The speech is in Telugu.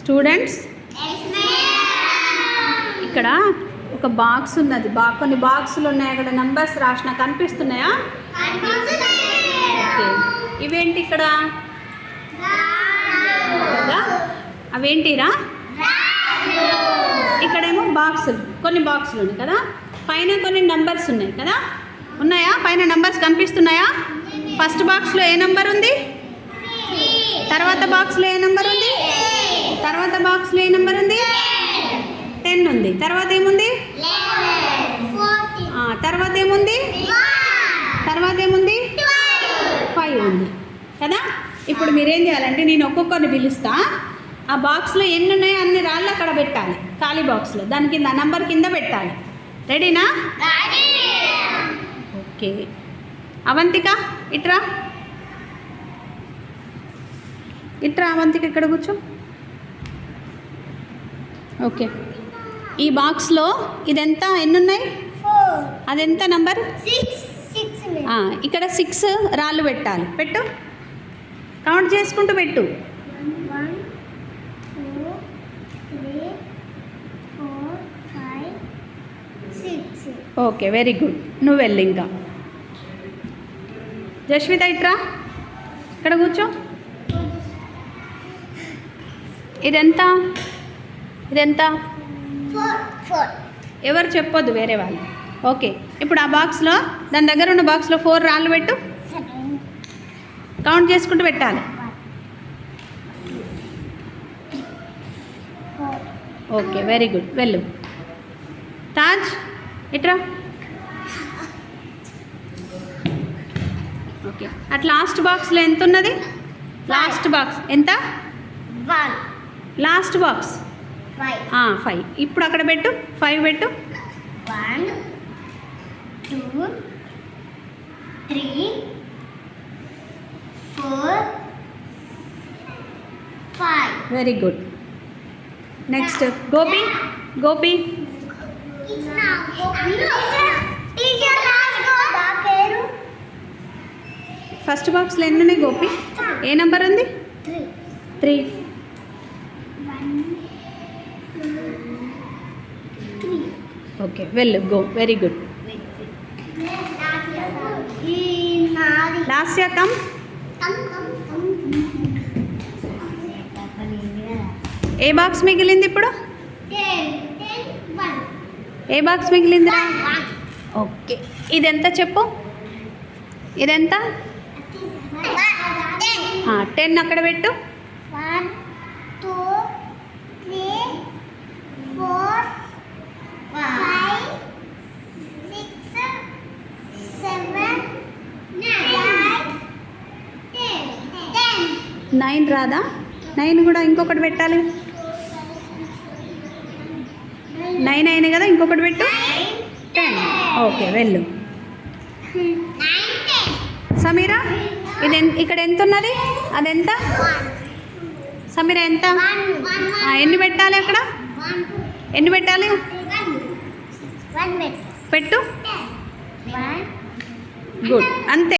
స్టూడెంట్స్, ఇక్కడ ఒక బాక్స్ ఉన్నది. కొన్ని బాక్సులు ఉన్నాయి. అక్కడ నంబర్స్ రాసిన కనిపిస్తున్నాయా? ఓకే, ఇవేంటి ఇక్కడ కదా? అవేంటిరా? ఇక్కడేమో బాక్సులు, కొన్ని బాక్సులు ఉన్నాయి కదా. పైన కొన్ని నంబర్స్ ఉన్నాయి కదా. ఉన్నాయా? పైన నంబర్స్ కనిపిస్తున్నాయా? ఫస్ట్ బాక్స్లో ఏ నెంబర్ ఉంది? తర్వాత బాక్స్లో ఏ నెంబర్ ఉంది? తర్వాత బాక్స్లో ఏ నెంబర్ ఉంది? 10 ఉంది. తర్వాత ఏముంది? తర్వాత ఏముంది? తర్వాత ఏముంది? 5 ఉంది కదా. ఇప్పుడు మీరేం చేయాలంటే, నేను ఒక్కొక్కరిని పిలుస్తా. ఆ బాక్స్లో ఎన్ని ఉన్నాయో అన్ని రాళ్ళు అక్కడ పెట్టాలి. ఖాళీ బాక్స్లో దాని కింద నంబర్ కింద పెట్టాలి. రెడీనా? ఓకే, అవంతిక ఇట్రా. అవంతిక ఇక్కడ కూర్చో. ఓకే, ఈ బాక్స్లో ఇదెంత, ఎన్ని ఉన్నాయి? అదెంత నంబర్? 6. ఇక్కడ 6 రాళ్ళు పెట్టాలి. పెట్టు, కౌంట్ చేసుకుంటూ పెట్టు. 1 2 3 4 5 6. Okay, very good. నువ్వు వెళ్ళు. ఇంకా జస్విత ఇట్రా, ఇక్కడ కూర్చో. ఇదెంత? 4. ఎవరు చెప్పొద్దు, వేరే వాళ్ళు. ఓకే, ఇప్పుడు ఆ బాక్స్లో, దాని దగ్గర ఉన్న బాక్స్లో 4 రాళ్ళు పెట్టు. కౌంట్ చేసుకుంటూ పెట్టాలి. Okay, very good. వెళ్ళు. తాజ్ ఇట్రా. ఓకే, అట్ లాస్ట్ బాక్స్లో ఎంత ఉన్నది? లాస్ట్ బాక్స్ ఎంత? 1. Last box 5. ఇప్పుడు అక్కడ పెట్టు, 5 పెట్టు. 1 2 3 4 5. Very good. Next Gopi. First బాక్స్లో ఎన్ని ఉన్నాయి గోపి? ఏ నెంబర్ ఉంది? 3. ఓకే, వెళ్ళు. Go, very good. Lasya come. ఏ బాక్స్ మిగిలింది ఇప్పుడు? ఏ బాక్స్ మిగిలిందిరా? ఓకే, ఇదెంత చెప్పు? ఇదెంత? 10 అక్కడ పెట్టు. 1 2 3 4 5 6 7 8 9 9 రాదా? 9 కూడా ఇంకొకటి పెట్టాలి. 9 అయినాయి కదా, ఇంకొకటి పెట్టు. 10. ఓకే, వెళ్ళు. సమీరా, ఇక్కడ ఎంత ఉన్నది? అదెంత? సమీరా ఎంత? ఎన్ని పెట్టాలి అక్కడ? ఎన్ని పెట్టాలి? పెట్టు. గుడ్, అంతే.